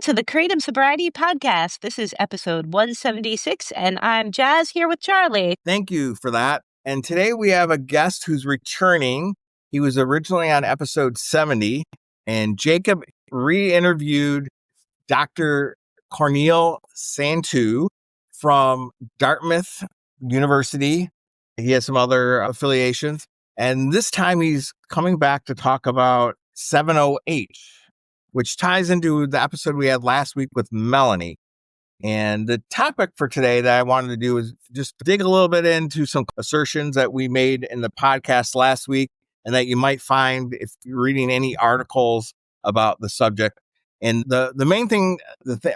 to the Kratom Sobriety Podcast. This is episode 176, and I'm Jazz here with Charlie. Thank you for that. And today we have a guest who's returning. He was originally on episode 70, and Jacob re-interviewed Dr. Cornel Stanciu from Dartmouth University. He has some other affiliations. And this time he's coming back to talk about 70H, which ties into the episode we had last week with Melanie. And the topic for today that I wanted to do is just dig a little bit into some assertions that we made in the podcast last week and that you might find if you're reading any articles about the subject. And the main thing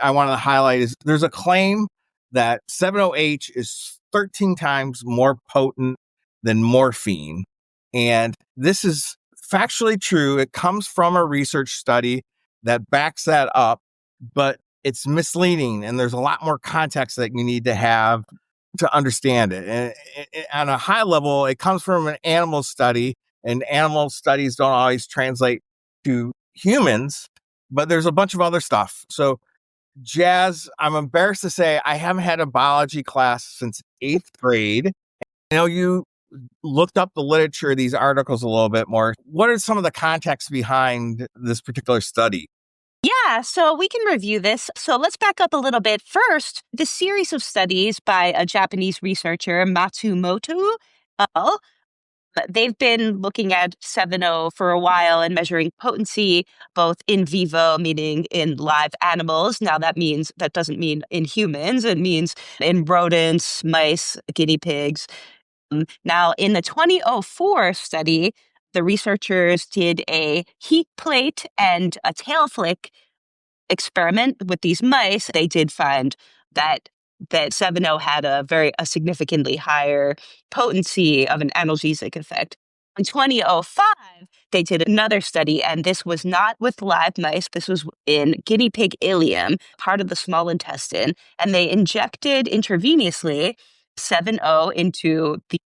I want to highlight is there's a claim that 70H is 13 times more potent than morphine. And this is factually true. It comes from a research study that backs that up, but it's misleading. And there's a lot more context that you need to have to understand it. And on a high level, it comes from an animal study, and animal studies don't always translate to humans, but there's a bunch of other stuff. So Jazz, I'm embarrassed to say I haven't had a biology class since 8th grade. I know you looked up the literature, these articles a little bit more. What are some of the context behind this particular study? Yeah, so we can review this. So let's back up a little bit. First, the series of studies by a Japanese researcher, Matsumoto, they've been looking at 7.0 for a while and measuring potency both in vivo, meaning in live animals. Now that doesn't mean in humans. It means in rodents, mice, guinea pigs. Now, in the 2004 study, the researchers did a heat plate and a tail flick experiment with these mice. They did find that 7.0 had a significantly higher potency of an analgesic effect. In 2005, they did another study, and this was not with live mice. This was in guinea pig ileum, part of the small intestine, and they injected intravenously 7.0 into the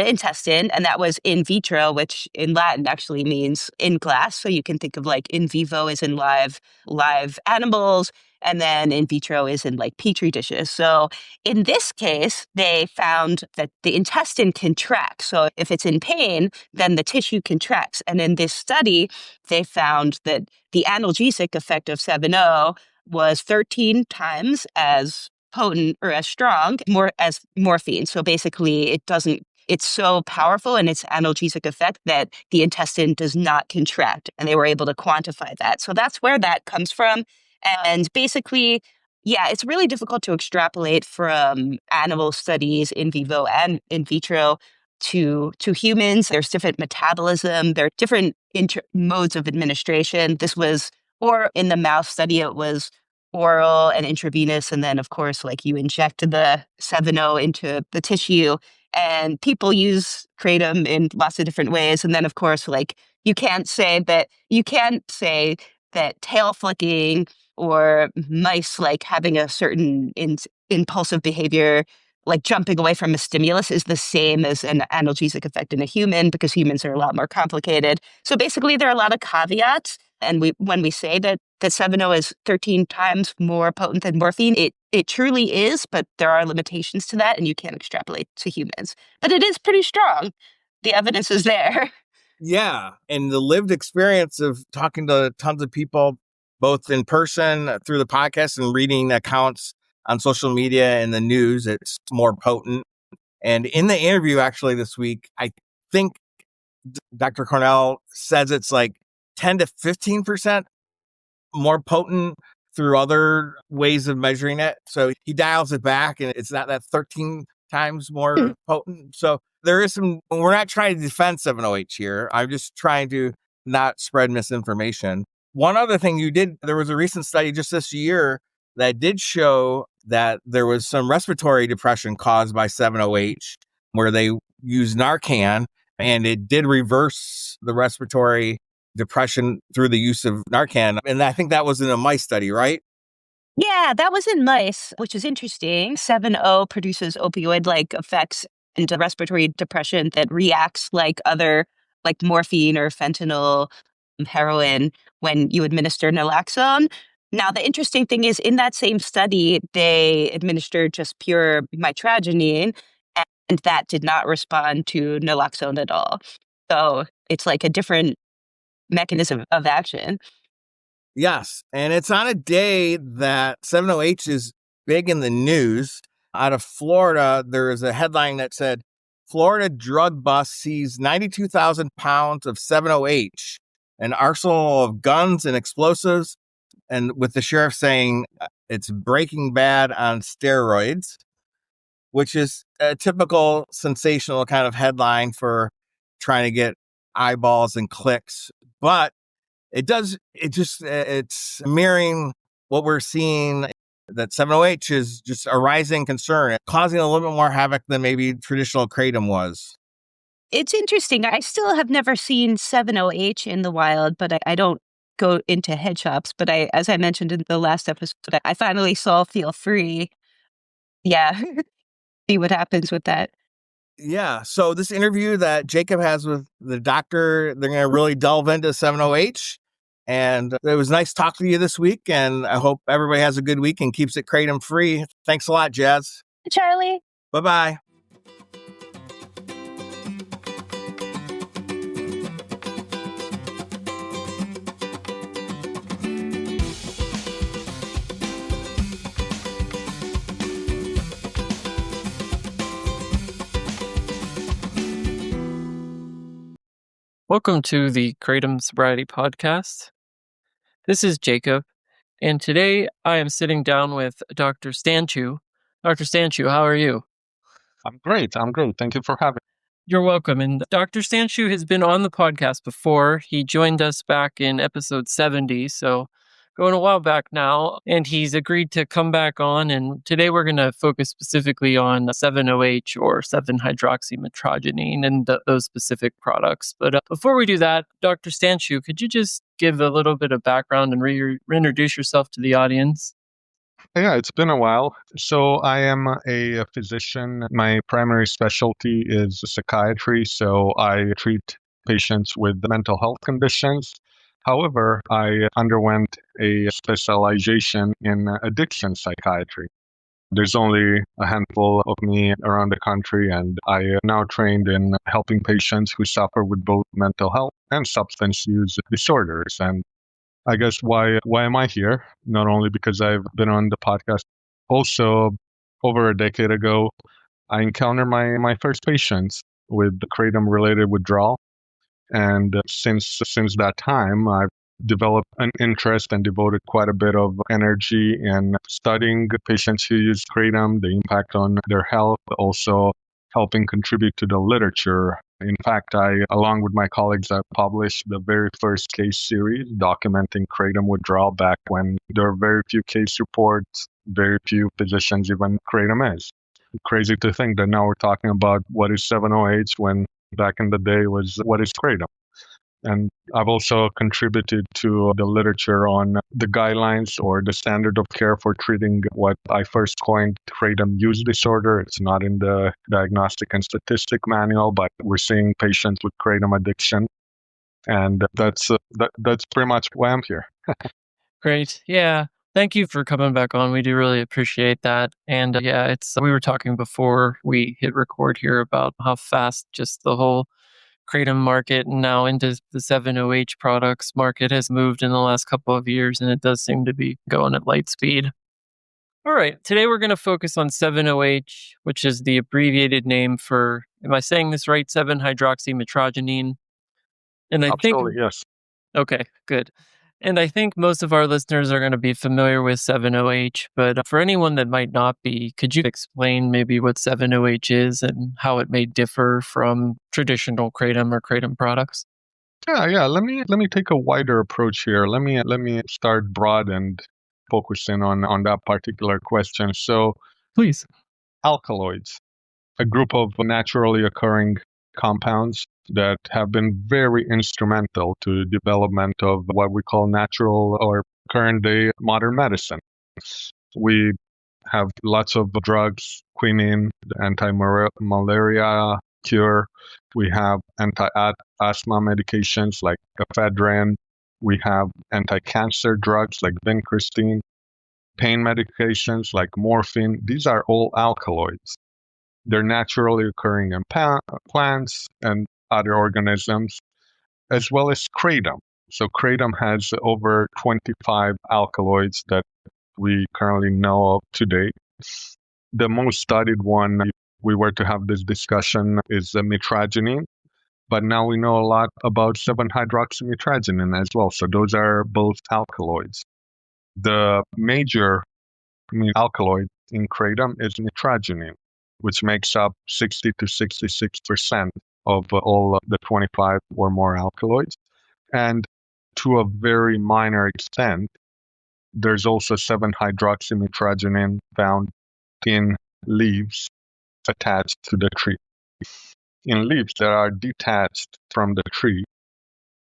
intestine, and that was in vitro, which in Latin actually means in glass. So you can think of like in vivo as in live animals, and then in vitro is in like petri dishes. So in this case, they found that the intestine contracts. So if it's in pain, then the tissue contracts. And in this study, they found that the analgesic effect of 7.0 was 13 times as potent or as strong as morphine. So basically it's so powerful in its analgesic effect that the intestine does not contract, and they were able to quantify that. So that's where that comes from. And basically, yeah, it's really difficult to extrapolate from animal studies in vivo and in vitro to humans. There's different metabolism, there are different modes of administration. Or in the mouse study, it was oral and intravenous, and then of course like you inject the 7.0 into the tissue, and people use kratom in lots of different ways. And then of course like you can't say that tail flicking or mice like having a certain impulsive behavior, like jumping away from a stimulus, is the same as an analgesic effect in a human, because humans are a lot more complicated. So basically there are a lot of caveats. And when we say that 7.0 is 13 times more potent than morphine, it truly is, but there are limitations to that, and you can't extrapolate to humans. But it is pretty strong. The evidence is there. Yeah. And the lived experience of talking to tons of people, both in person through the podcast and reading accounts on social media and the news, it's more potent. And in the interview actually this week, I think Dr. Cornel says it's like 10 to 15% more potent through other ways of measuring it. So he dials it back, and it's not that 13 times more potent. So there is we're not trying to defend 7.0H here. I'm just trying to not spread misinformation. One other thing there was a recent study just this year that did show that there was some respiratory depression caused by 7.0H, where they used Narcan, and it did reverse the respiratory depression through the use of Narcan. And I think that was in a mice study, right? Yeah, that was in mice, which is interesting. 7.0 produces opioid-like effects and respiratory depression that reacts like morphine or fentanyl, heroin, when you administer naloxone. Now, the interesting thing is in that same study, they administered just pure mitragynine, and that did not respond to naloxone at all. So it's like a different mechanism of action. Yes, and it's on a day that 7-OH is big in the news. Out of Florida, there is a headline that said, Florida drug bust seized 92,000 pounds of 7-OH, an arsenal of guns and explosives, and with the sheriff saying it's Breaking Bad on steroids, which is a typical sensational kind of headline for trying to get eyeballs and clicks. But it's mirroring what we're seeing, that 7-OH is just a rising concern, causing a little bit more havoc than maybe traditional kratom was. It's interesting. I still have never seen 7OH in the wild, but I don't go into head shops. But as I mentioned in the last episode, I finally saw Feel Free. Yeah, see what happens with that. Yeah. So this interview that Jacob has with the doctor, they're going to really delve into 7-OH. And it was nice talking to you this week. And I hope everybody has a good week and keeps it kratom free. Thanks a lot, Jazz. Charlie. Bye-bye. Welcome to the Kratom Sobriety Podcast. This is Jacob, and today I am sitting down with Dr. Stanciu. Dr. Stanciu, how are you? I'm great. Thank you for having me. You're welcome. And Dr. Stanciu has been on the podcast before. He joined us back in episode 70, so going a while back now, and he's agreed to come back on. And today we're going to focus specifically on 7-OH or 7-hydroxymetrogenine and those specific products. But before we do that, Dr. Stanciu, could you just give a little bit of background and reintroduce yourself to the audience? Yeah, it's been a while. So I am a physician. My primary specialty is psychiatry, so I treat patients with mental health conditions. However, I underwent a specialization in addiction psychiatry. There's only a handful of me around the country, and I am now trained in helping patients who suffer with both mental health and substance use disorders. And I guess why am I here? Not only because I've been on the podcast, also over a decade ago, I encountered my first patients with kratom-related withdrawal. And since that time, I've developed an interest and devoted quite a bit of energy in studying patients who use kratom, the impact on their health, also helping contribute to the literature. In fact, along with my colleagues, I published the very first case series documenting kratom withdrawal back when there were very few case reports, very few physicians even kratom is. Crazy to think that now we're talking about what is 7-OH when back in the day was what is kratom. And I've also contributed to the literature on the guidelines or the standard of care for treating what I first coined kratom use disorder. It's not in the diagnostic and statistic manual, but we're seeing patients with kratom addiction. And that's pretty much why I'm here. Great. Yeah. Thank you for coming back on. We do really appreciate that. And we were talking before we hit record here about how fast just the whole kratom market and now into the 7-OH products market has moved in the last couple of years, and it does seem to be going at light speed. All right, today we're going to focus on 7-OH, which is the abbreviated name for, am I saying this right, 7-hydroxymetrogenine? And Absolutely, yes. Okay, good. And I think most of our listeners are going to be familiar with 7-OH, but for anyone that might not be, could you explain maybe what 7-OH is and how it may differ from traditional kratom or kratom products? Yeah. Let me take a wider approach here. Let me start broad and focus in on that particular question. So, Please. alkaloids, a group of naturally occurring compounds that have been very instrumental to the development of what we call natural or current day modern medicine. We have lots of drugs, quinine, the anti-malaria cure. We have anti-asthma medications like ephedrine. We have anti-cancer drugs like vincristine, pain medications like morphine. These are all alkaloids. They're naturally occurring in plants and other organisms, as well as kratom. So kratom has over 25 alkaloids that we currently know of today. The most studied one, if we were to have this discussion, is mitragynine. But now we know a lot about 7-hydroxymitragynine as well. So those are both alkaloids. The major alkaloid in kratom is mitragynine, which makes up 60 to 66% of all the 25 or more alkaloids. And to a very minor extent, there's also 7-hydroxymitragynine found in leaves attached to the tree. In leaves that are detached from the tree,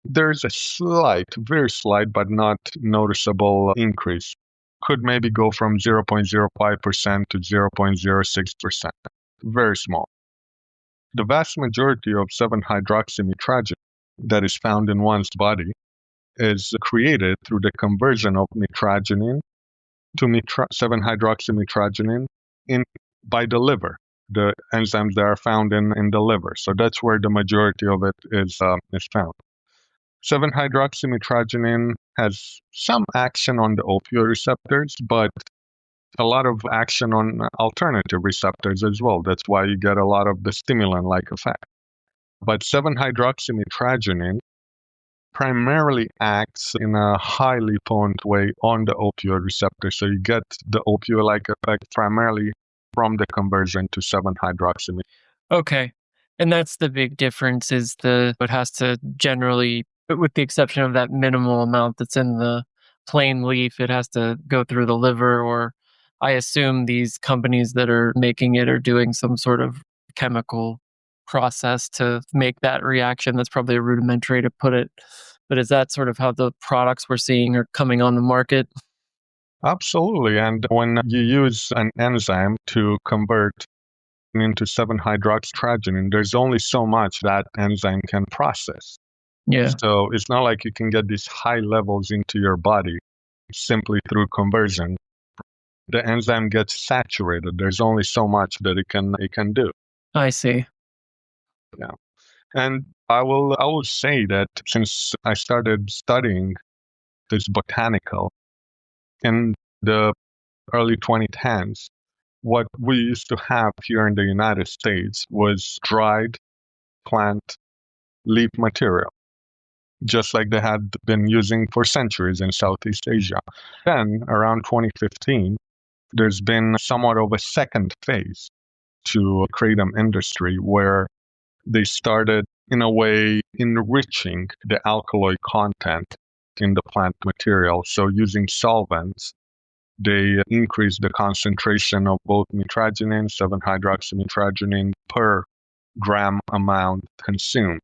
there's a slight, very slight, but not noticeable increase. Could maybe go from 0.05% to 0.06%. Very small. The vast majority of 7-hydroxymitragynine that is found in one's body is created through the conversion of mitragynine to 7-hydroxymitragynine by the liver, the enzymes that are found in the liver. So that's where the majority of it is found. 7-hydroxymitragynine has some action on the opioid receptors, but a lot of action on alternative receptors as well. That's why you get a lot of the stimulant-like effect. But 7-hydroxymitragynine primarily acts in a highly potent way on the opioid receptor. So you get the opioid-like effect primarily from the conversion to 7-hydroxymitragynine. Okay. And that's the big difference is it has to generally, with the exception of that minimal amount that's in the plain leaf, it has to go through the liver, or I assume these companies that are making it are doing some sort of chemical process to make that reaction. That's probably a rudimentary to put it. But is that sort of how the products we're seeing are coming on the market? Absolutely. And when you use an enzyme to convert into 7-hydroxymitragynine, there's only so much that enzyme can process. Yeah. So it's not like you can get these high levels into your body simply through conversion. The enzyme gets saturated. There's only so much that it can do. I see. Yeah. And I will say that since I started studying this botanical in the early 2010s, what we used to have here in the United States was dried plant leaf material, just like they had been using for centuries in Southeast Asia. Then, around 2015, there's been somewhat of a second phase to kratom industry where they started, in a way, enriching the alkaloid content in the plant material. So using solvents, they increased the concentration of both mitragynine, 7-hydroxymitragynine per gram amount consumed.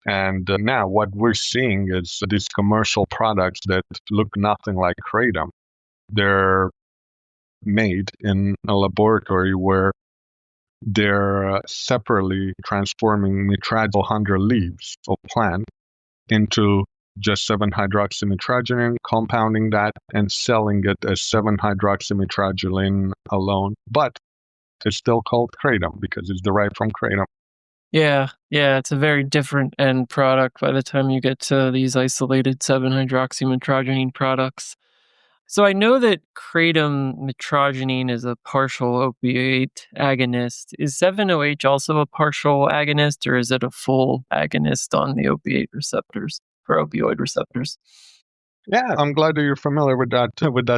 And now what we're seeing is these commercial products that look nothing like kratom. They're made in a laboratory where they're separately transforming mitragynine 100 leaves of plant into just 7-hydroxymitragynine, compounding that and selling it as 7-hydroxymitragynine alone. But it's still called kratom because it's derived from kratom. Yeah, it's a very different end product by the time you get to these isolated 7-hydroxymitragynine products. So I know that kratom mitragynine is a partial opioid agonist. Is 7-OH also a partial agonist, or is it a full agonist on the opioid receptors, for opioid receptors? Yeah, I'm glad that you're familiar with that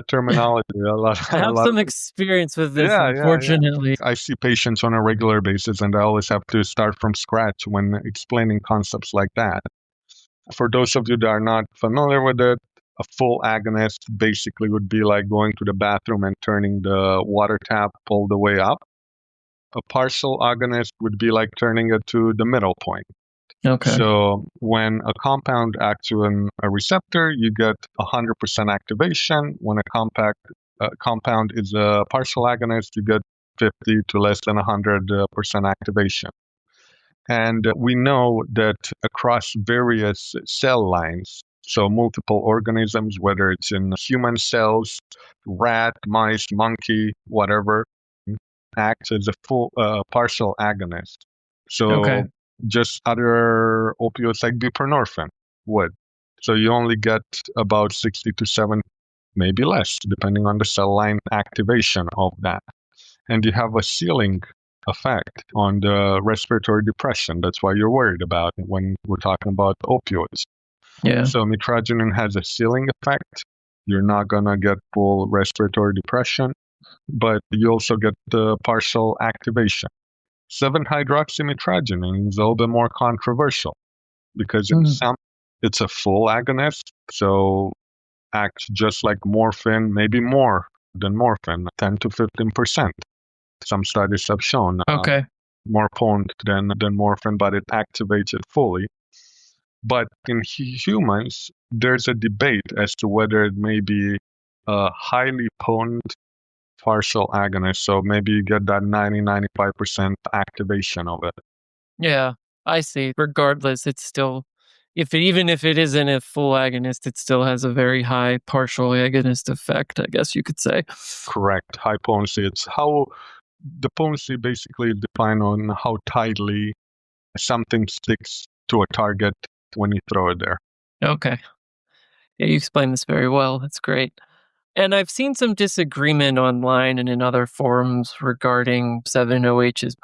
terminology. I have some experience with this, Yeah. unfortunately. I see patients on a regular basis, and I always have to start from scratch when explaining concepts like that. For those of you that are not familiar with it, a full agonist basically would be like going to the bathroom and turning the water tap all the way up. A partial agonist would be like turning it to the middle point. Okay. So when a compound acts on a receptor, you get 100% activation. When a compound is a partial agonist, you get 50 to less than 100% activation. And we know that across various cell lines, So multiple organisms, whether it's in human cells, rat, mice, monkey, whatever, acts as a full partial agonist. Okay. So just other opioids like buprenorphine would. So you only get about 60 to 7, maybe less, depending on the cell line activation of that. And you have a ceiling effect on the respiratory depression. That's why you're worried about it when we're talking about opioids. Yeah. So mitragynine has a ceiling effect. You're not going to get full respiratory depression, but you also get the partial activation. 7-hydroxymitragynine is a little bit more controversial because in Mm. some it's a full agonist, so acts just like morphine, maybe more than morphine, 10 to 15%. Some studies have shown Okay. more potent than morphine, but it activates it fully. But in humans, there's a debate as to whether it may be a highly potent partial agonist. So maybe you get that 90-95% activation of it. Yeah, I see. Regardless, it's still even if it isn't a full agonist, it still has a very high partial agonist effect, I guess you could say. Correct. High potency. It's how the potency basically defined on how tightly something sticks to a target when you throw it there. Okay. Yeah, you explained this very well. That's great. And I've seen some disagreement online and in other forums regarding 7OH's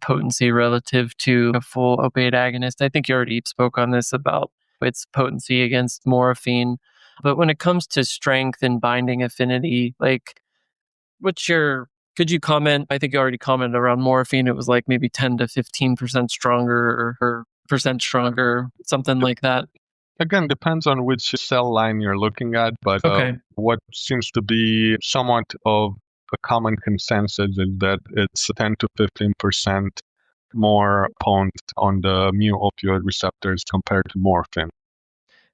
potency relative to a full opiate agonist. I think you already spoke on this about its potency against morphine. But when it comes to strength and binding affinity, like what's your could you comment? I think you already commented around morphine. It was like maybe 10 to 15% stronger or percent stronger, something like that. Again, depends on which cell line you're looking at, but Okay. what seems to be somewhat of a common consensus is that it's 10 to 15% more potent on the mu opioid receptors compared to morphine.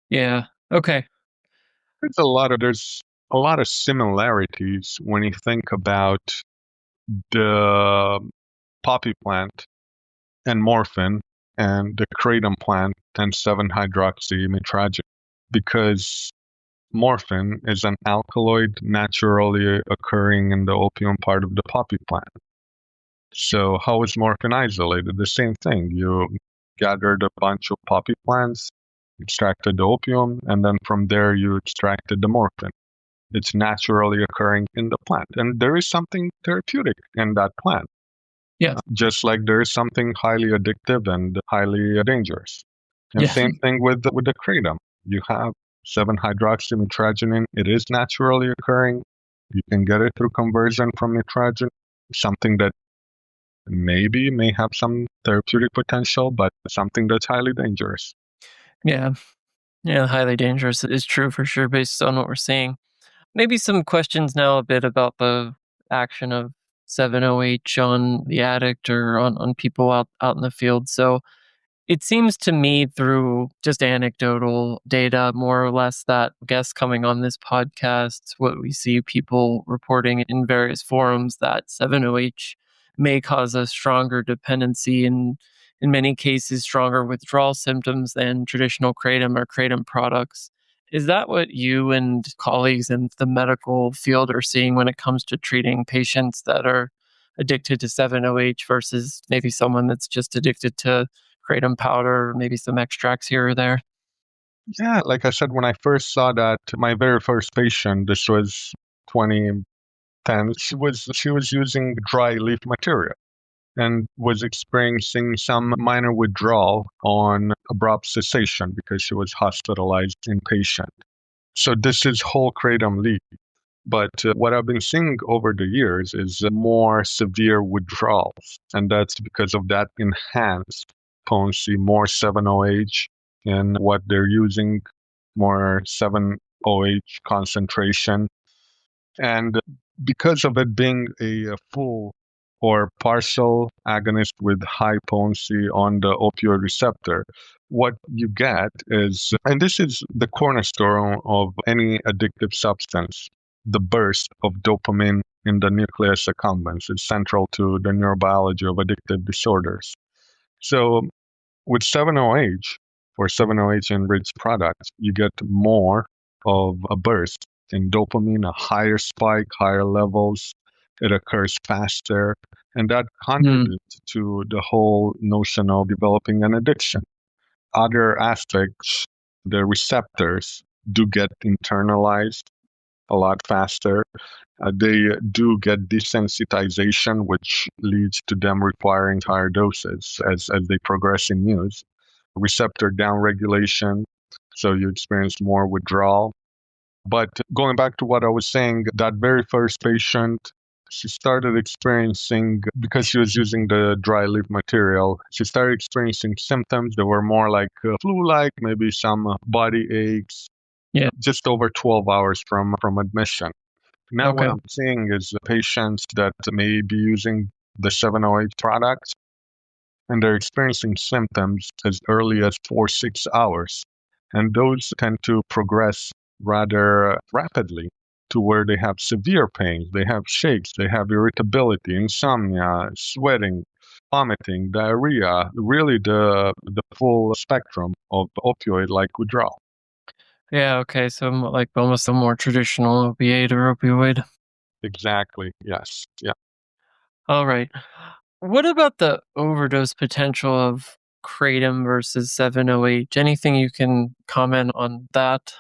Yeah. Okay. There's a lot of similarities when you think about the poppy plant and morphine and the kratom plant and 7-hydroxymitragynine, because morphine is an alkaloid naturally occurring in the opium part of the poppy plant. So how is morphine isolated? The same thing. You gathered a bunch of poppy plants, extracted the opium, and then from there you extracted the morphine. It's naturally occurring in the plant. And there is something therapeutic in that plant. Yeah. Just like there is something highly addictive and highly dangerous. And Yeah. same thing with the kratom. You have 7-hydroxymitragynine. It is naturally occurring. You can get it through conversion from nitrogen, something that maybe may have some therapeutic potential, but something that's highly dangerous. Yeah. Yeah. Highly dangerous is true for sure based on what we're seeing. Maybe some questions now a bit about the action of 7OH on the addict or on people out in the field. So it seems to me through just anecdotal data, more or less, that guests coming on this podcast, what we see people reporting in various forums, that 7OH may cause a stronger dependency and in many cases stronger withdrawal symptoms than traditional kratom or kratom products. Is that what you and colleagues in the medical field are seeing when it comes to treating patients that are addicted to 7OH versus maybe someone that's just addicted to kratom powder, maybe some extracts here or there? Yeah, like I said, when I first saw that, my very first patient, this was 2010, she was using dry leaf material and was experiencing some minor withdrawal on abrupt cessation because she was hospitalized inpatient. So this is whole kratom leaf. But what I've been seeing over the years is more severe withdrawals. And that's because of that enhanced potency, more 7OH, and what they're using, more 7OH concentration. And because of it being a full or partial agonist with high potency on the opioid receptor, what you get is, and this is the cornerstone of any addictive substance, the burst of dopamine in the nucleus accumbens. It's central to the neurobiology of addictive disorders. So with 7OH, for 7-OH enriched products, you get more of a burst in dopamine, a higher spike, higher levels. It occurs faster, and that contributes to the whole notion of developing an addiction. Other aspects, the receptors do get internalized a lot faster. They do get desensitization, which leads to them requiring higher doses as they progress in use. Receptor downregulation, so you experience more withdrawal. But going back to what I was saying, that very first patient, she started experiencing, because she was using the dry leaf material, she started experiencing symptoms that were more like flu-like, maybe some body aches, just over 12 hours from admission. Now what Okay. I'm seeing is patients that may be using the 7-OH products, and they're experiencing symptoms as early as 4-6 hours. And those tend to progress rather rapidly to where they have severe pains, they have shakes, they have irritability, insomnia, sweating, vomiting, diarrhea, really the full spectrum of opioid-like withdrawal. Yeah, okay. So like almost a more traditional opiate or opioid. Exactly, yes. Yeah. All right. What about the overdose potential of kratom versus 7-OH? Anything you can comment on that?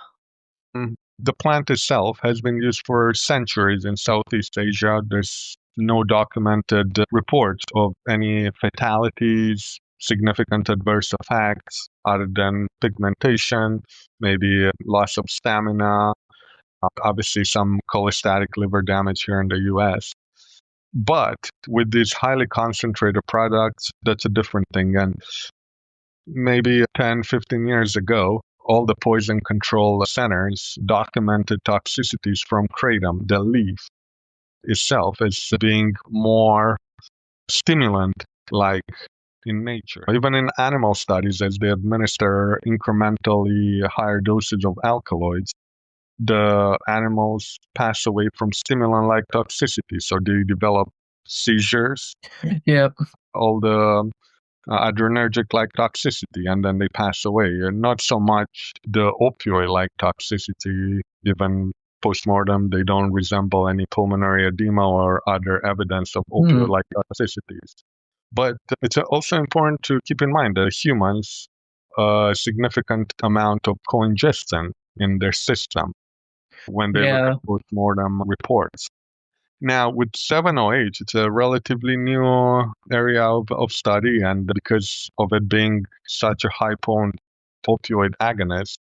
The plant itself has been used for centuries in Southeast Asia. There's no documented reports of any fatalities, significant adverse effects other than pigmentation, maybe loss of stamina, obviously some cholestatic liver damage here in the US. But with these highly concentrated products, that's a different thing. And maybe 10, 15 years ago, all the poison control centers documented toxicities from kratom, the leaf itself, as being more stimulant like in nature. Even in animal studies, as they administer incrementally higher dosage of alkaloids, the animals pass away from stimulant like toxicity. So they develop seizures, Yep. all the adrenergic-like toxicity, and then they pass away. And not so much the opioid-like toxicity, even post-mortem, they don't resemble any pulmonary edema or other evidence of opioid-like toxicities. But it's also important to keep in mind that humans, a significant amount of coingestin in their system when they look Yeah. at post-mortem reports. Now, with 7-OH, it's a relatively new area of study, and because of it being such a high potent opioid agonist,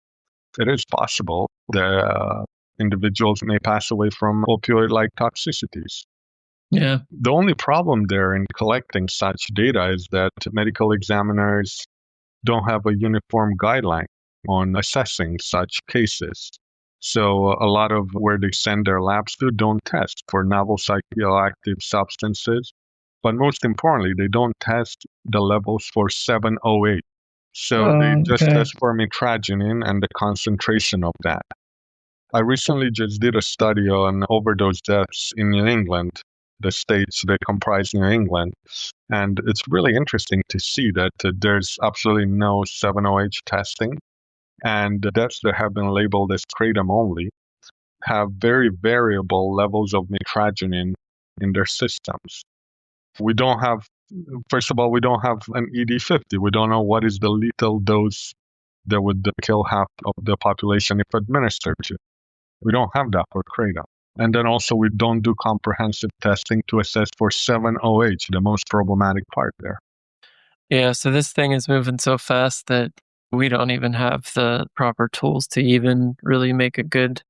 it is possible that individuals may pass away from opioid-like toxicities. Yeah. The only problem there in collecting such data is that medical examiners don't have a uniform guideline on assessing such cases. So a lot of where they send their labs to don't test for novel psychoactive substances. But most importantly, they don't test the levels for 7-OH. So they just Okay. test for mitragynine and the concentration of that. I recently just did a study on overdose deaths in New England, the states that comprise New England. And it's really interesting to see that there's absolutely no 7-OH testing. And the deaths that have been labeled as kratom only have very variable levels of mitragynine in their systems. We don't have, first of all, we don't have an ED50. We don't know what is the lethal dose that would kill half of the population if administered to. We don't have that for kratom. And then also we don't do comprehensive testing to assess for 7-OH, the most problematic part there. Yeah, so this thing is moving so fast that we don't even have the proper tools to even really make a good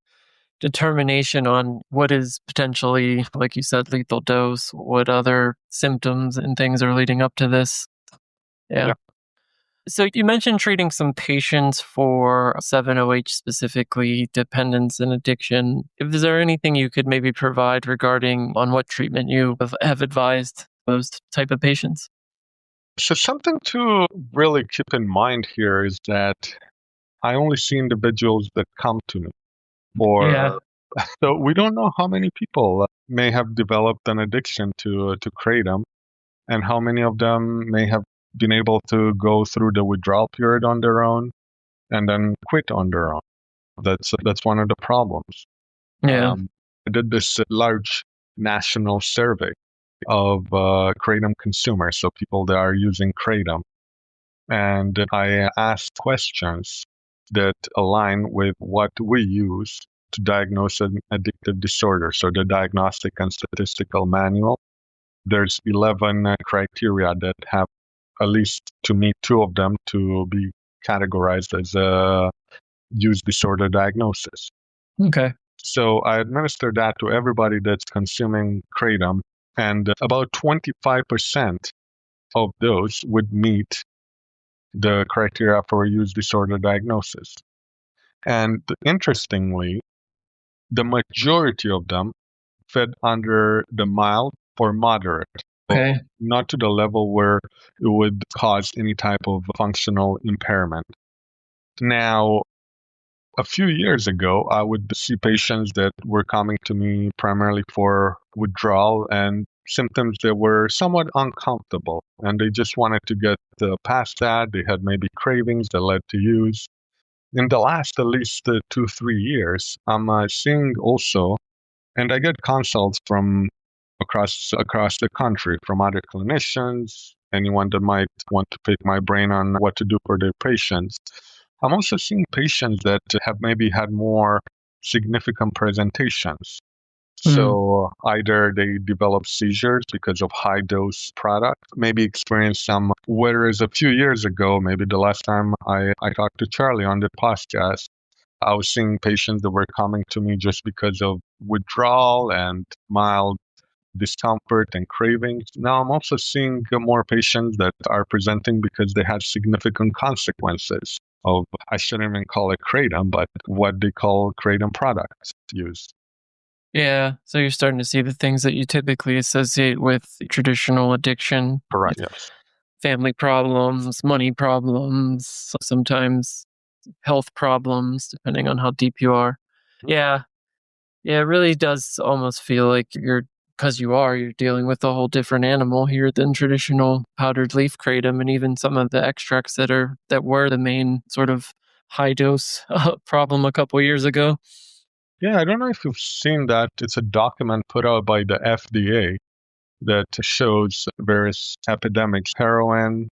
determination on what is potentially, like you said, lethal dose, what other symptoms and things are leading up to this. Yeah. So you mentioned treating some patients for 7-OH specifically, dependence and addiction. Is there anything you could maybe provide regarding on what treatment you have advised those type of patients? So something to really keep in mind here is that I only see individuals that come to me Yeah. for, so we don't know how many people may have developed an addiction to kratom, and how many of them may have been able to go through the withdrawal period on their own and then quit on their own. That's one of the problems. Yeah. I did this large national survey of kratom consumers, so people that are using kratom, and I asked questions that align with what we use to diagnose an addictive disorder. So the Diagnostic and Statistical Manual, there's 11 criteria that have at least to meet two of them to be categorized as a use disorder diagnosis. Okay. So I administered that to everybody that's consuming kratom, and about 25% of those would meet the criteria for use disorder diagnosis. And interestingly, the majority of them fit under the mild or moderate, Okay. not to the level where it would cause any type of functional impairment. Now, a few years ago, I would see patients that were coming to me primarily for withdrawal and symptoms that were somewhat uncomfortable, and they just wanted to get past that. They had maybe cravings that led to use. In the last at least 2-3 years, I'm seeing also, and I get consults from across the country from other clinicians, anyone that might want to pick my brain on what to do for their patients. I'm also seeing patients that have maybe had more significant presentations. So either they develop seizures because of high dose product, maybe experience some, whereas a few years ago, maybe the last time I talked to Charlie on the podcast, I was seeing patients that were coming to me just because of withdrawal and mild discomfort and cravings. Now I'm also seeing more patients that are presenting because they had significant consequences of, I shouldn't even call it kratom, but what they call kratom products use. Yeah. So you're starting to see the things that you typically associate with traditional addiction. Correct. Yes. Family problems, money problems, sometimes health problems, depending on how deep you are. Yeah. Yeah, it really does almost feel like because you're dealing with a whole different animal here than traditional powdered leaf kratom, and even some of the extracts that were the main sort of high dose problem a couple years ago. Yeah, I don't know if you've seen that. It's a document put out by the FDA that shows various epidemics, heroin,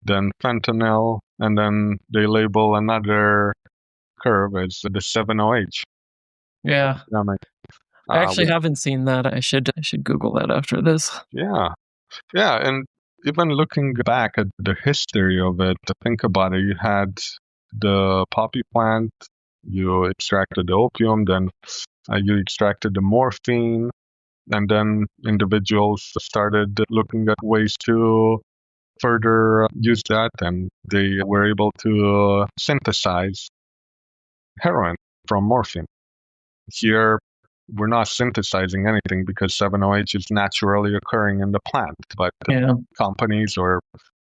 then fentanyl, and then they label another curve as the 7OH Yeah. epidemic. I actually Which, haven't seen that. I should Google that after this. yeah, yeah, and even looking back at the history of it, to think about it, you had the poppy plant, you extracted the opium, then you extracted the morphine, and then individuals started looking at ways to further use that, and they were able to synthesize heroin from morphine. Here, we're not synthesizing anything because 7OH is naturally occurring in the plant, but Yeah. companies or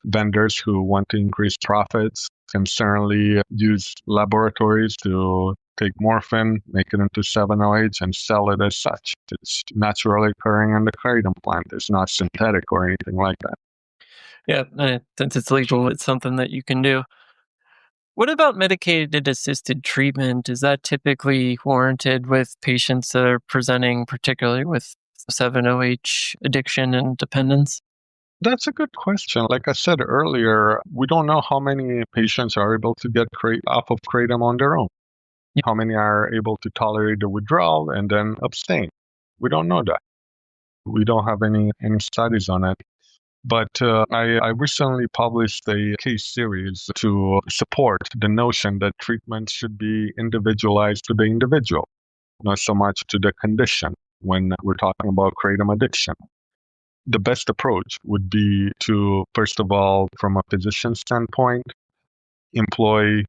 vendors who want to increase profits can certainly use laboratories to take morphine, make it into 7OH, and sell it as such. It's naturally occurring in the kratom plant. It's not synthetic or anything like that. Yeah, since it's legal, it's something that you can do. What about medicated assisted treatment? Is that typically warranted with patients that are presenting particularly with 7OH addiction and dependence? That's a good question. Like I said earlier, we don't know how many patients are able to get off of kratom on their own. Yeah. How many are able to tolerate the withdrawal and then abstain? We don't know that. We don't have any studies on it. But I recently published a case series to support the notion that treatment should be individualized to the individual, not so much to the condition when we're talking about kratom addiction. The best approach would be to, first of all, from a physician standpoint, employ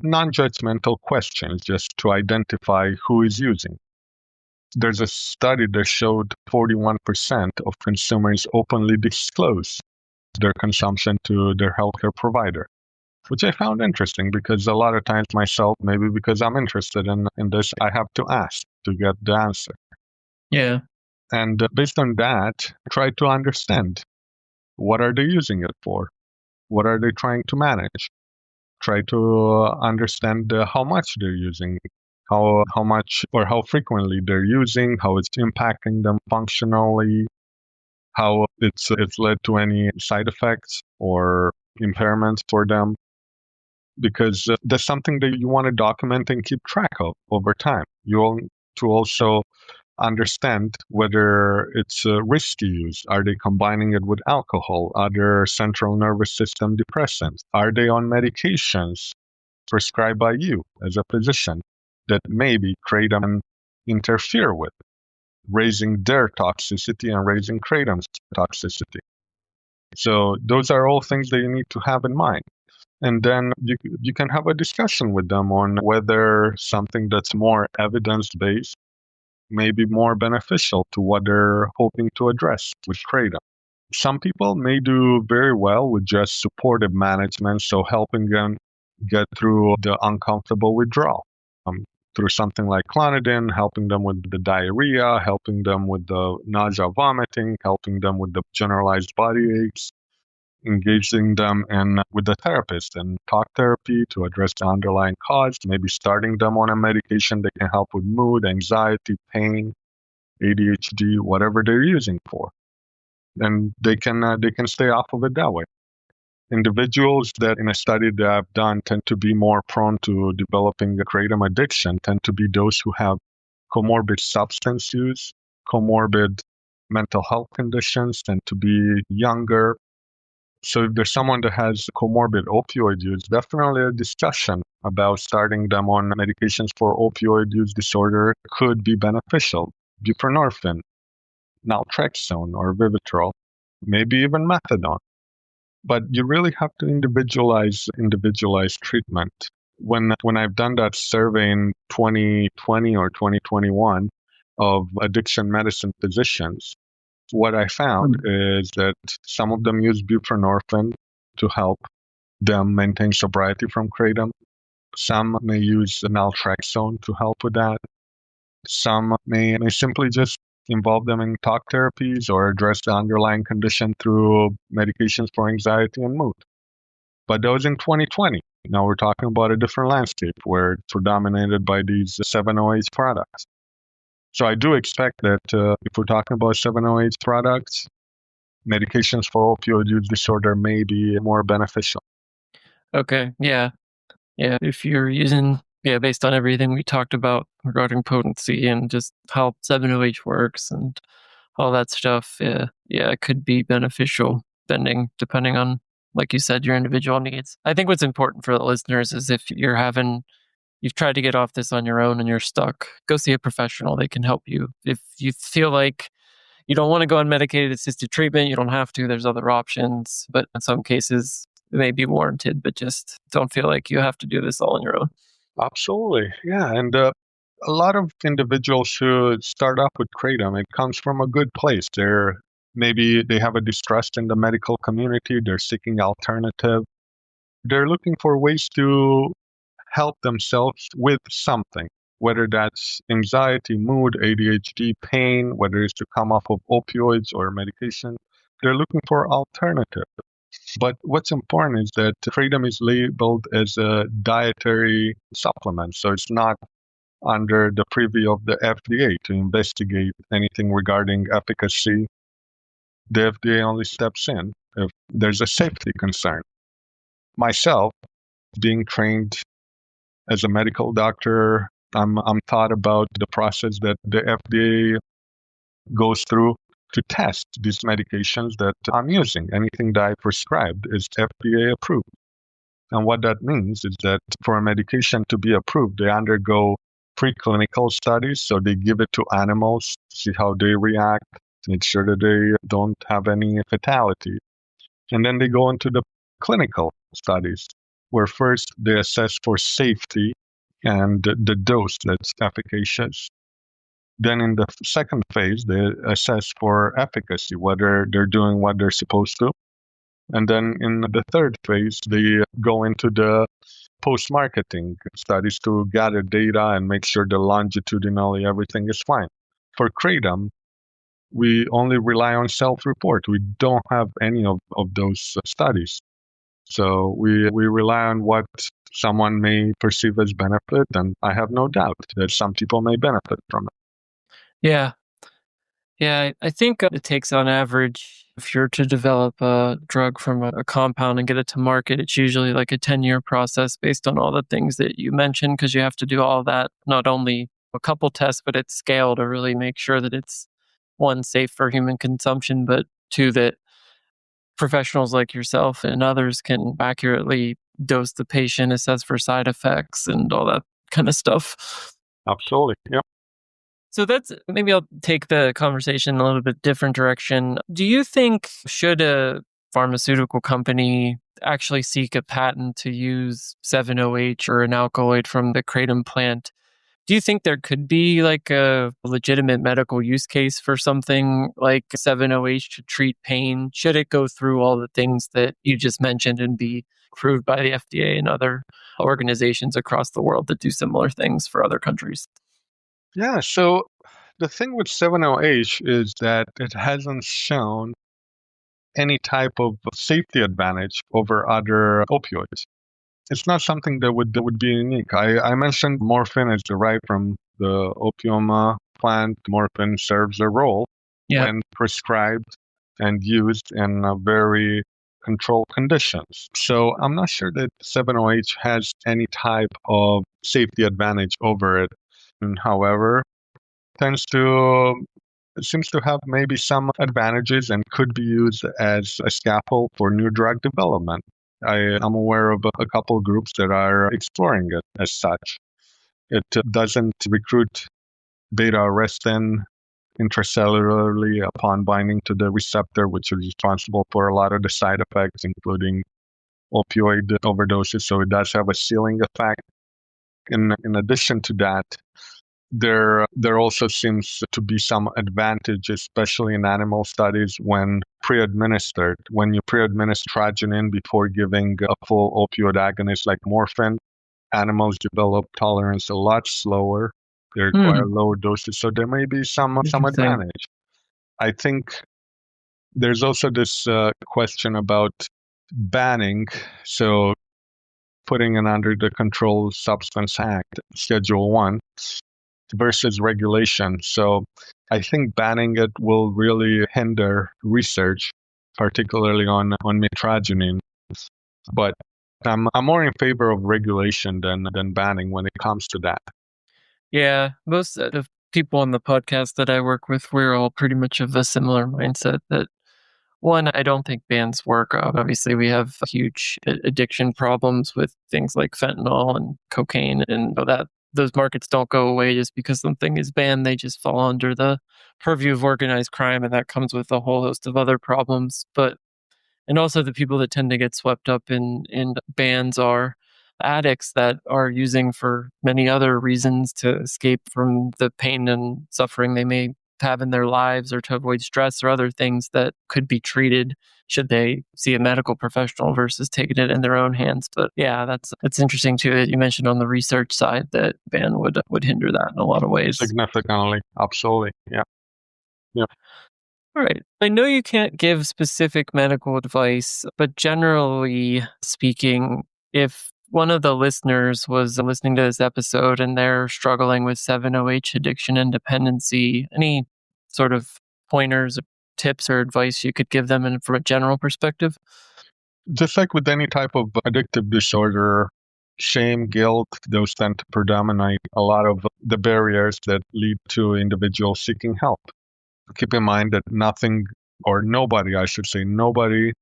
non-judgmental questions just to identify who is using. There's a study that showed 41% of consumers openly disclose their consumption to their healthcare provider, which I found interesting because a lot of times myself, maybe because I'm interested in this, I have to ask to get the answer. Yeah. And based on that, try to understand what are they using it for? What are they trying to manage? Try to understand how much they're using, how much or how frequently they're using, how it's impacting them functionally, how it's led to any side effects or impairments for them, because that's something that you want to document and keep track of over time. You want to also understand whether it's risky use. Are they combining it with alcohol, other central nervous system depressants? Are they on medications prescribed by you as a physician that maybe kratom interfere with, raising their toxicity and raising kratom's toxicity? So those are all things that you need to have in mind. And then you can have a discussion with them on whether something that's more evidence-based may be more beneficial to what they're hoping to address with kratom. Some people may do very well with just supportive management, so helping them get through the uncomfortable withdrawal. Through something like clonidine, helping them with the diarrhea, helping them with the nausea, vomiting, helping them with the generalized body aches, engaging them in with the therapist and talk therapy to address the underlying cause, maybe starting them on a medication that can help with mood, anxiety, pain, ADHD, whatever they're using for. And they can stay off of it that way. Individuals that in a study that I've done tend to be more prone to developing a kratom addiction tend to be those who have comorbid substance use, comorbid mental health conditions, tend to be younger. So if there's someone that has comorbid opioid use, definitely a discussion about starting them on medications for opioid use disorder could be beneficial. Buprenorphine, naltrexone, or Vivitrol, maybe even methadone. But you really have to individualize treatment. When I've done that survey in 2020 or 2021 of addiction medicine physicians, what I found is that some of them use buprenorphine to help them maintain sobriety from kratom. Some may use naltrexone to help with that. Some may simply just involve them in talk therapies or address the underlying condition through medications for anxiety and mood. But that was in 2020. Now we're talking about a different landscape where it's dominated by these 708 products. So I do expect that if we're talking about 708 products, medications for opioid use disorder may be more beneficial. Okay. Yeah. Yeah. If you're using, based on everything we talked about regarding potency and just how 7OH works and all that stuff, it could be beneficial depending on, like you said, your individual needs. I think what's important for the listeners is if you've tried to get off this on your own and you're stuck, go see a professional. They can help you. If you feel like you don't want to go on medicated assisted treatment, you don't have to. There's other options, but in some cases it may be warranted, but just don't feel like you have to do this all on your own. Absolutely. Yeah. And a lot of individuals who start off with kratom, it comes from a good place. Maybe they have a distrust in the medical community. They're seeking alternative. They're looking for ways to help themselves with something, whether that's anxiety, mood, ADHD, pain, whether it's to come off of opioids or medication. They're looking for alternative. But what's important is that kratom is labeled as a dietary supplement, so it's not under the preview of the FDA to investigate anything regarding efficacy. The FDA only steps in if there's a safety concern. Myself, being trained as a medical doctor, I'm taught about the process that the FDA goes through to test these medications that I'm using. Anything that I prescribed is FDA approved. And what that means is that for a medication to be approved, they undergo preclinical studies. So they give it to animals, see how they react, make sure that they don't have any fatality. And then they go into the clinical studies, where first they assess for safety and the dose that's efficacious. Then in the second phase, they assess for efficacy, whether they're doing what they're supposed to. And then in the third phase, they go into the post-marketing studies to gather data and make sure that longitudinally everything is fine. For kratom, we only rely on self-report. We don't have any of those studies. So we rely on what someone may perceive as benefit, and I have no doubt that some people may benefit from it. Yeah. Yeah, I think it takes on average, if you're to develop a drug from a compound and get it to market, it's usually like a 10-year process based on all the things that you mentioned, because you have to do all that, not only a couple tests, but at scale to really make sure that it's one, safe for human consumption, but two, that professionals like yourself and others can accurately dose the patient, assess for side effects, and all that kind of stuff. Absolutely. Yeah. So that's maybe I'll take the conversation in a little bit different direction. Do you think should a pharmaceutical company actually seek a patent to use 7-OH or an alkaloid from the kratom plant? Do you think there could be like a legitimate medical use case for something like 7-OH to treat pain? Should it go through all the things that you just mentioned and be approved by the FDA and other organizations across the world that do similar things for other countries? Yeah. So the thing with 7OH is that it hasn't shown any type of safety advantage over other opioids. It's not something that would be unique. I mentioned morphine is derived from the opium plant. Morphine serves a role Yeah. when prescribed and used in very controlled conditions. So I'm not sure that 7OH has any type of safety advantage over it. And however, tends to it seems to have maybe some advantages and could be used as a scaffold for new drug development. I'm aware of a couple of groups that are exploring it as such. It doesn't recruit beta arrestin intracellularly upon binding to the receptor, which is responsible for a lot of the side effects, including opioid overdoses. So it does have a ceiling effect. In addition to that, there also seems to be some advantage, especially in animal studies, when pre-administered. When you pre-administer troponin before giving a full opioid agonist like morphine, animals develop tolerance a lot slower. They require lower doses, so there may be some Interesting. advantage. I think there's also this question about banning. So putting it under the Controlled Substance Act, Schedule 1, versus regulation. So I think banning it will really hinder research, particularly on mitragynine. But I'm more in favor of regulation than banning when it comes to that. Yeah, most of the people on the podcast that I work with, we're all pretty much of a similar mindset that one, I don't think bans work. Obviously, we have huge addiction problems with things like fentanyl and cocaine, and that those markets don't go away just because something is banned. They just fall under the purview of organized crime, and that comes with a whole host of other problems. But and also the people that tend to get swept up in bans are addicts that are using for many other reasons to escape from the pain and suffering they may have in their lives, or to avoid stress or other things that could be treated should they see a medical professional versus taking it in their own hands. But yeah, that's interesting too that you mentioned on the research side that ban would hinder that in a lot of ways. Significantly, absolutely, yeah. All right. I know you can't give specific medical advice, but generally speaking, if one of the listeners was listening to this episode and they're struggling with 7-OH addiction and dependency, any sort of pointers, tips, or advice you could give them from a general perspective? Just like with any type of addictive disorder, shame, guilt, those tend to predominate a lot of the barriers that lead to individuals seeking help. Keep in mind that nothing, or nobody, I should say, nobody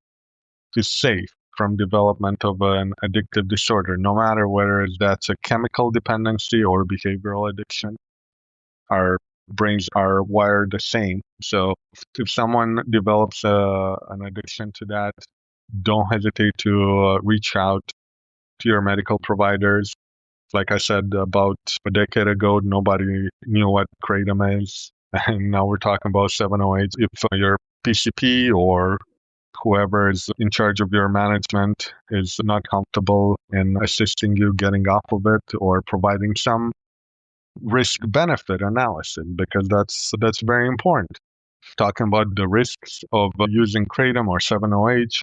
is safe from development of an addictive disorder, no matter whether that's a chemical dependency or behavioral addiction. Our brains are wired the same. So if someone develops an addiction to that, don't hesitate to reach out to your medical providers. Like I said, about a decade ago, nobody knew what kratom is. And now we're talking about 708. If your PCP or whoever is in charge of your management is not comfortable in assisting you getting off of it or providing some risk benefit analysis, because that's very important. Talking about the risks of using kratom or 7OH,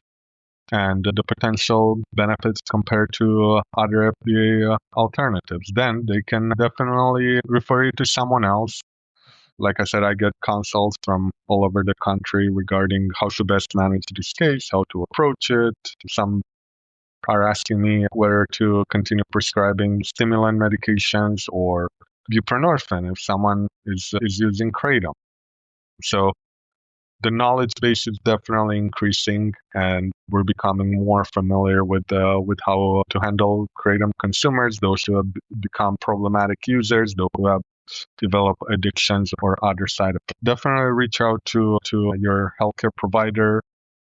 and the potential benefits compared to other FDA alternatives, then they can definitely refer you to someone else. Like I said, I get consults from all over the country regarding how to best manage this case, how to approach it. Some are asking me whether to continue prescribing stimulant medications or buprenorphine if someone is using kratom. So the knowledge base is definitely increasing, and we're becoming more familiar with how to handle kratom consumers, those who have become problematic users, those who have developed addictions or other side effects. Definitely reach out to your healthcare provider,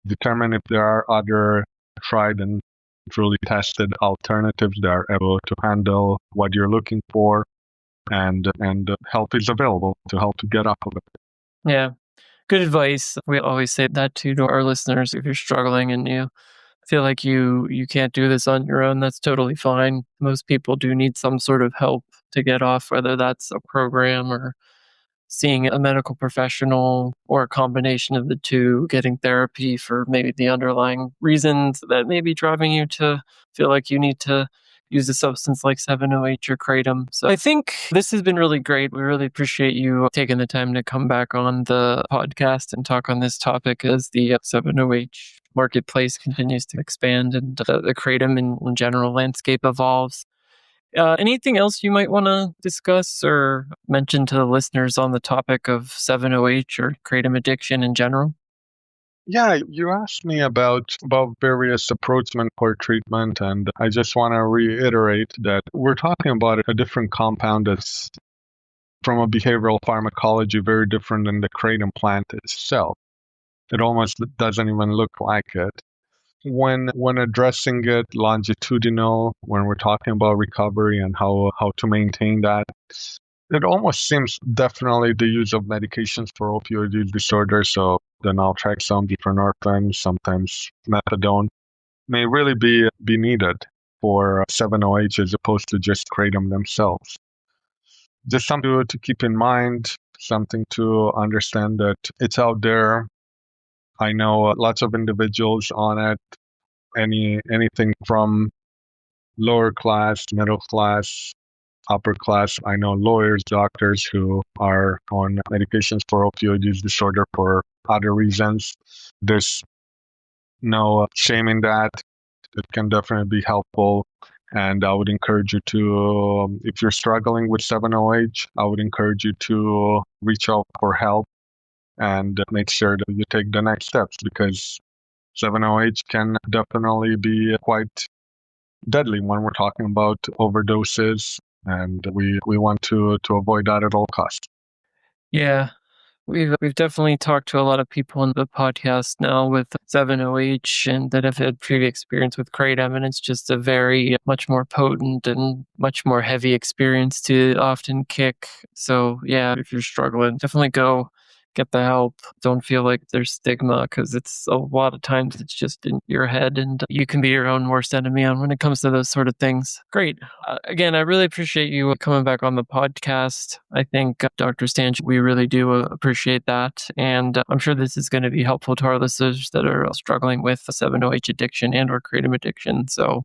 determine if there are other tried and truly tested alternatives that are able to handle what you're looking for, and help is available to help you get off of it. Yeah. Good advice. We always say that too to our listeners. If you're struggling and you feel like you can't do this on your own, that's totally fine. Most people do need some sort of help to get off, whether that's a program or seeing a medical professional or a combination of the two, getting therapy for maybe the underlying reasons that may be driving you to feel like you need to use a substance like 7-OH or kratom. So I think this has been really great. We really appreciate you taking the time to come back on the podcast and talk on this topic as the 7-OH marketplace continues to expand and the kratom in general landscape evolves. Anything else you might want to discuss or mention to the listeners on the topic of 7-OH or kratom addiction in general? Yeah, you asked me about various approachment for treatment, and I just want to reiterate that we're talking about a different compound that's from a behavioral pharmacology very different than the kratom plant itself. It almost doesn't even look like it. When addressing it longitudinal, when we're talking about recovery and how to maintain that, it almost seems definitely the use of medications for opioid use disorder, so the naltrexone, buprenorphine, sometimes methadone, may really be needed for 7-OH as opposed to just kratom themselves. Just something to keep in mind, something to understand that it's out there. I know lots of individuals on it, anything from lower class, middle class, upper class. I know lawyers, doctors who are on medications for opioid use disorder for other reasons. There's no shame in that. It can definitely be helpful. And I would encourage you to, if you're struggling with 7-OH, I would encourage you to reach out for help and make sure that you take the next steps, because 7-OH can definitely be quite deadly when we're talking about overdoses, and we want to avoid that at all costs. Yeah, we've definitely talked to a lot of people on the podcast now with 7-OH and that have had previous experience with kratom, and it's just a very much more potent and much more heavy experience to often kick. So yeah, if you're struggling, definitely go get the help. Don't feel like there's stigma, because it's a lot of times it's just in your head and you can be your own worst enemy on when it comes to those sort of things. Great. Again, I really appreciate you coming back on the podcast. I think Dr. Stanciu, we really do appreciate that. And I'm sure this is going to be helpful to our listeners that are struggling with 7-OH addiction and or kratom addiction. So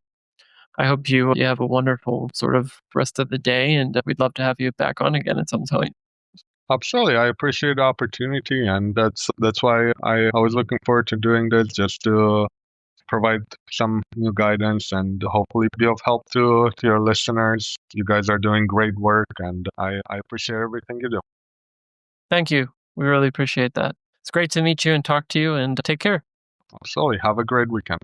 I hope you have a wonderful sort of rest of the day, and we'd love to have you back on again at some point. Absolutely. I appreciate the opportunity, and that's why I was looking forward to doing this, just to provide some new guidance and hopefully be of help to your listeners. You guys are doing great work, and I appreciate everything you do. Thank you. We really appreciate that. It's great to meet you and talk to you, and take care. Absolutely. Have a great weekend.